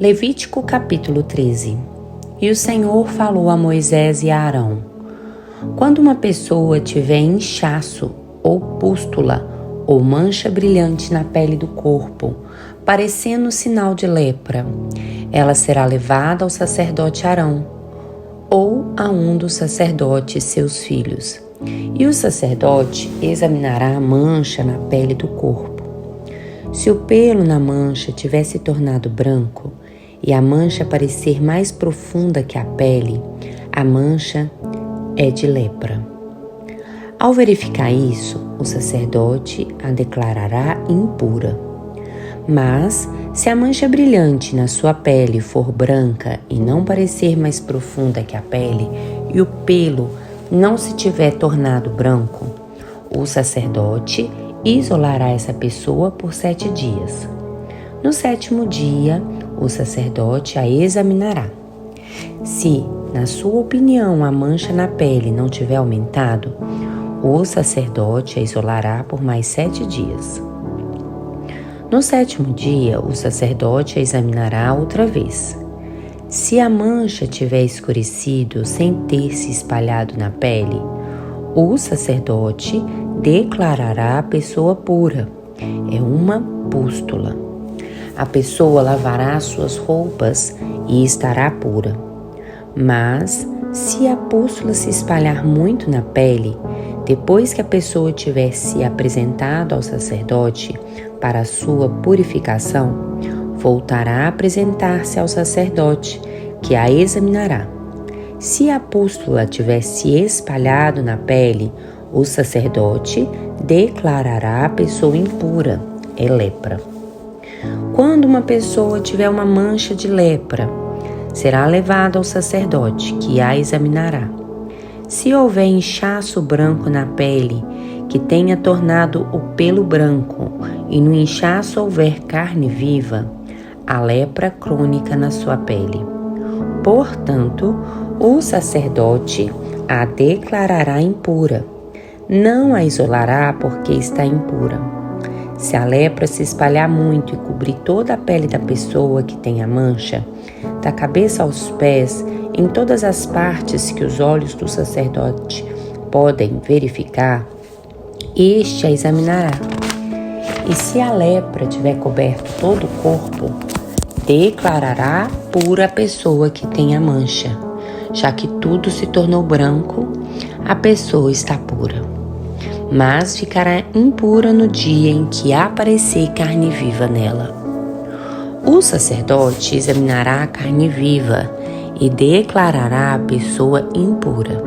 Levítico capítulo 13. E o Senhor falou a Moisés e a Arão: quando uma pessoa tiver inchaço ou pústula ou mancha brilhante na pele do corpo, parecendo sinal de lepra, ela será levada ao sacerdote Arão ou a um dos sacerdotes seus filhos. E o sacerdote examinará a mancha na pele do corpo. Se o pelo na mancha tiver se tornado branco e a mancha parecer mais profunda que a pele, a mancha é de lepra. Ao verificar isso, o sacerdote a declarará impura. Mas, se a mancha brilhante na sua pele for branca e não parecer mais profunda que a pele, e o pelo não se tiver tornado branco, o sacerdote isolará essa pessoa por 7 dias. No 7º dia, o sacerdote a examinará. Se, na sua opinião, a mancha na pele não tiver aumentado, o sacerdote a isolará por mais 7 dias. No 7º dia, o sacerdote a examinará outra vez. Se a mancha tiver escurecido sem ter se espalhado na pele, o sacerdote declarará a pessoa pura. É uma pústula. A pessoa lavará suas roupas e estará pura. Mas, se a pústula se espalhar muito na pele, depois que a pessoa tiver se apresentado ao sacerdote para a sua purificação, voltará a apresentar-se ao sacerdote, que a examinará. Se a pústula tiver se espalhado na pele, o sacerdote declarará a pessoa impura, é lepra. Quando uma pessoa tiver uma mancha de lepra, será levada ao sacerdote, que a examinará. Se houver inchaço branco na pele, que tenha tornado o pelo branco, e no inchaço houver carne viva, há lepra crônica na sua pele. Portanto, o sacerdote a declarará impura. Não a isolará porque está impura. Se a lepra se espalhar muito e cobrir toda a pele da pessoa que tem a mancha, da cabeça aos pés, em todas as partes que os olhos do sacerdote podem verificar, este a examinará. E se a lepra tiver coberto todo o corpo, declarará pura a pessoa que tem a mancha. Já que tudo se tornou branco, a pessoa está pura. Mas ficará impura no dia em que aparecer carne viva nela. O sacerdote examinará a carne viva e declarará a pessoa impura.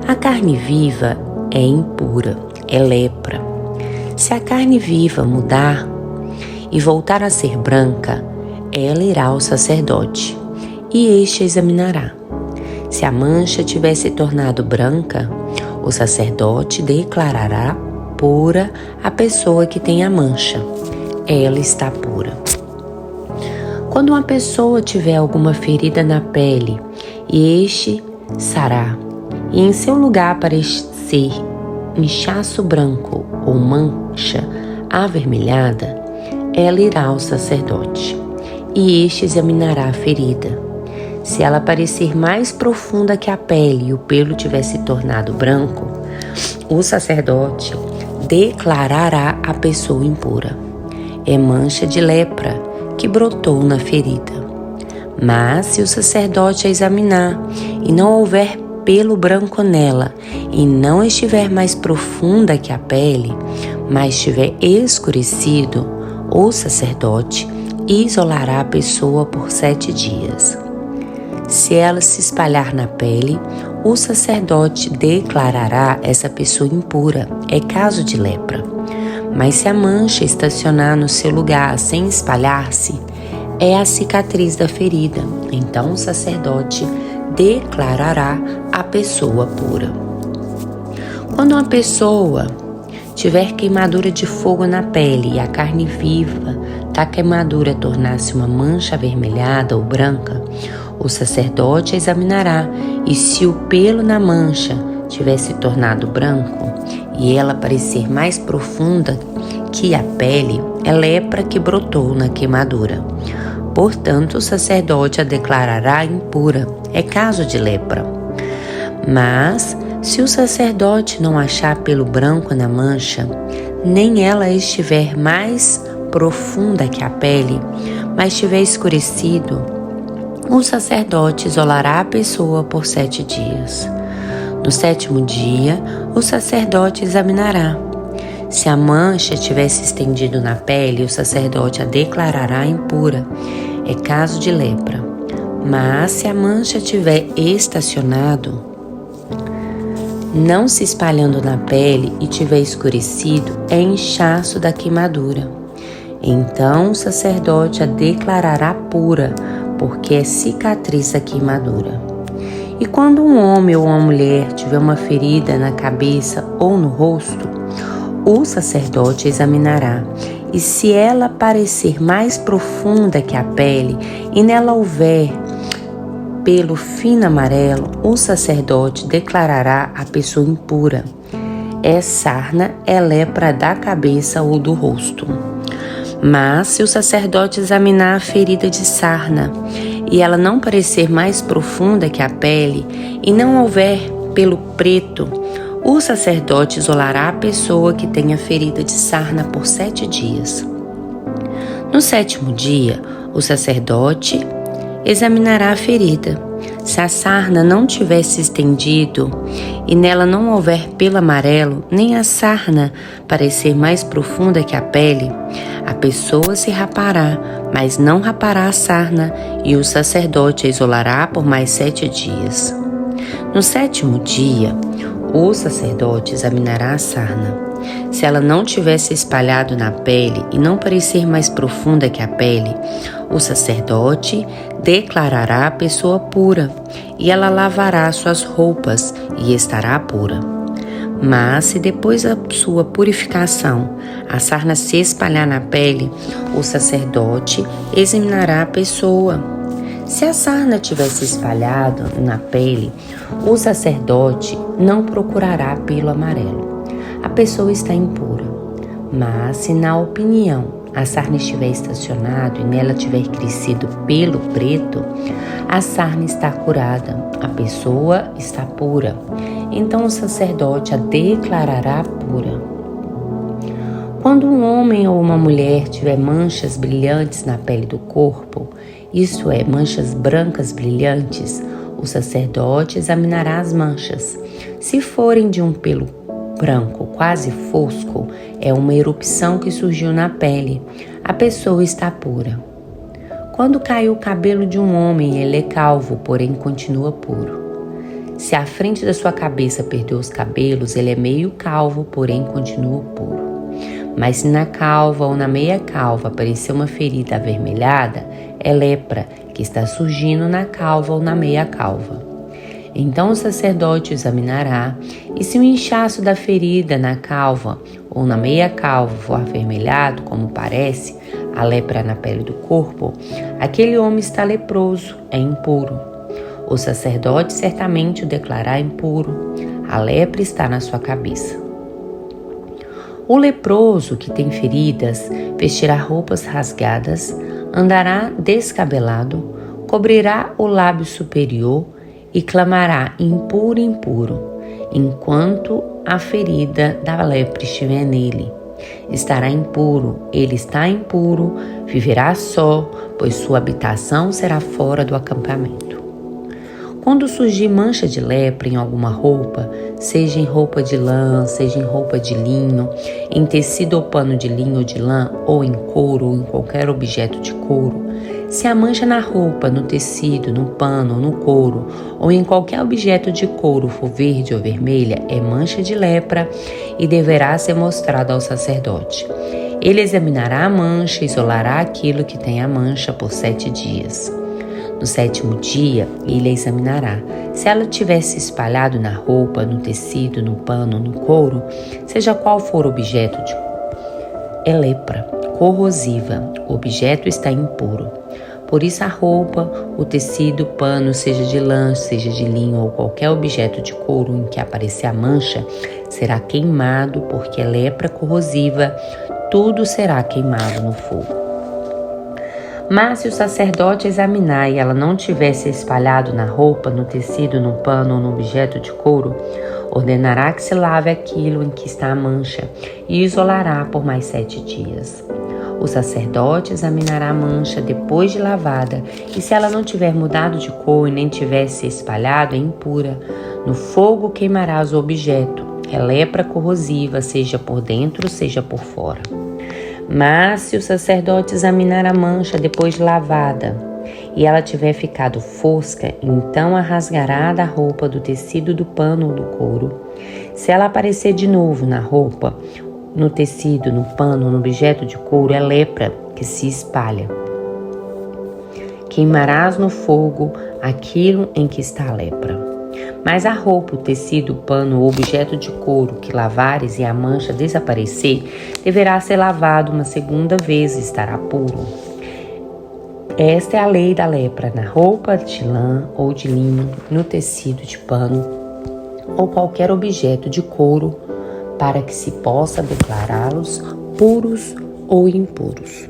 A carne viva é impura, é lepra. Se a carne viva mudar e voltar a ser branca, ela irá ao sacerdote, e este a examinará. Se a mancha tiver se tornado branca, o sacerdote declarará pura a pessoa que tem a mancha. Ela está pura. Quando uma pessoa tiver alguma ferida na pele e este sarar, e em seu lugar aparecer inchaço branco ou mancha avermelhada, ela irá ao sacerdote, e este examinará a ferida. Se ela parecer mais profunda que a pele e o pelo tiver se tornado branco, o sacerdote declarará a pessoa impura. É mancha de lepra que brotou na ferida. Mas se o sacerdote a examinar e não houver pelo branco nela e não estiver mais profunda que a pele, mas estiver escurecido, o sacerdote isolará a pessoa por 7 dias. Se ela se espalhar na pele, o sacerdote declarará essa pessoa impura, é caso de lepra. Mas se a mancha estacionar no seu lugar sem espalhar-se, é a cicatriz da ferida. Então o sacerdote declarará a pessoa pura. Quando uma pessoa tiver queimadura de fogo na pele e a carne viva da queimadura tornar-se uma mancha avermelhada ou branca, o sacerdote a examinará, e se o pelo na mancha tiver se tornado branco e ela parecer mais profunda que a pele, é lepra que brotou na queimadura. Portanto, o sacerdote a declarará impura. É caso de lepra. Mas, se o sacerdote não achar pelo branco na mancha, nem ela estiver mais profunda que a pele, mas tiver escurecido, o sacerdote isolará a pessoa por 7 dias. No 7º dia, o sacerdote examinará. Se a mancha tiver se estendido na pele, o sacerdote a declarará impura. É caso de lepra. Mas se a mancha tiver estacionado, não se espalhando na pele e tiver escurecido, é inchaço da queimadura. Então o sacerdote a declarará pura, porque é cicatriz da queimadura. E quando um homem ou uma mulher tiver uma ferida na cabeça ou no rosto, o sacerdote examinará, e se ela parecer mais profunda que a pele, e nela houver pelo fino amarelo, o sacerdote declarará a pessoa impura. É sarna, é lepra da cabeça ou do rosto. Mas se o sacerdote examinar a ferida de sarna, e ela não parecer mais profunda que a pele, e não houver pelo preto, o sacerdote isolará a pessoa que tenha ferida de sarna por 7 dias. No 7º dia, o sacerdote examinará a ferida. Se a sarna não tiver se estendido e nela não houver pelo amarelo, nem a sarna parecer mais profunda que a pele, a pessoa se rapará, mas não rapará a sarna, e o sacerdote a isolará por mais 7 dias. No 7º dia, o sacerdote examinará a sarna. Se ela não tiver se espalhado na pele e não parecer mais profunda que a pele, o sacerdote declarará a pessoa pura, e ela lavará suas roupas e estará pura. Mas se depois da sua purificação a sarna se espalhar na pele, o sacerdote examinará a pessoa. Se a sarna tiver se espalhado na pele, o sacerdote não procurará pelo amarelo. A pessoa está impura. Mas se na opinião a sarna estiver estacionado e nela tiver crescido pelo preto, a sarna está curada, a pessoa está pura. Então o sacerdote a declarará pura. Quando um homem ou uma mulher tiver manchas brilhantes na pele do corpo, isto é, manchas brancas brilhantes, o sacerdote examinará as manchas. Se forem de um pelo branco quase fosco, é uma erupção que surgiu na pele. A pessoa está pura. Quando cai o cabelo de um homem, ele é calvo, porém continua puro. Se a frente da sua cabeça perdeu os cabelos, ele é meio calvo, porém continua puro. Mas se na calva ou na meia calva aparecer uma ferida avermelhada, é lepra que está surgindo na calva ou na meia calva. Então o sacerdote examinará, e se o inchaço da ferida na calva ou na meia calva for avermelhado, como parece, a lepra na pele do corpo, aquele homem está leproso, é impuro. O sacerdote certamente o declarará impuro. A lepra está na sua cabeça. O leproso que tem feridas vestirá roupas rasgadas, andará descabelado, cobrirá o lábio superior e clamará impuro, impuro, enquanto a ferida da lepra estiver nele. Estará impuro, ele está impuro, viverá só, pois sua habitação será fora do acampamento. Quando surgir mancha de lepra em alguma roupa, seja em roupa de lã, seja em roupa de linho, em tecido ou pano de linho ou de lã, ou em couro ou em qualquer objeto de couro, se a mancha na roupa, no tecido, no pano ou no couro, ou em qualquer objeto de couro for verde ou vermelha, é mancha de lepra e deverá ser mostrada ao sacerdote. Ele examinará a mancha e isolará aquilo que tem a mancha por 7 dias. No 7º dia, ele a examinará. Se ela tiver se espalhado na roupa, no tecido, no pano, no couro, seja qual for o objeto, é lepra, corrosiva. O objeto está impuro. Por isso a roupa, o tecido, o pano, seja de lã, seja de linho ou qualquer objeto de couro em que aparecer a mancha, será queimado, porque é lepra corrosiva, tudo será queimado no fogo. Mas se o sacerdote examinar e ela não tiver se espalhado na roupa, no tecido, no pano ou no objeto de couro, ordenará que se lave aquilo em que está a mancha e isolará por mais 7 dias. O sacerdote examinará a mancha depois de lavada, e se ela não tiver mudado de cor e nem tiver se espalhado, é impura. No fogo queimarás o objeto. É lepra corrosiva, seja por dentro, seja por fora. Mas se o sacerdote examinar a mancha depois de lavada, e ela tiver ficado fosca, então a rasgará da roupa, do tecido, do pano ou do couro. Se ela aparecer de novo na roupa, no tecido, no pano, no objeto de couro, é lepra que se espalha. Queimarás no fogo aquilo em que está a lepra. Mas a roupa, o tecido, o pano ou objeto de couro que lavares e a mancha desaparecer, deverá ser lavado uma segunda vez e estará puro. Esta é a lei da lepra na roupa de lã ou de linho, no tecido de pano ou qualquer objeto de couro, para que se possa declará-los puros ou impuros.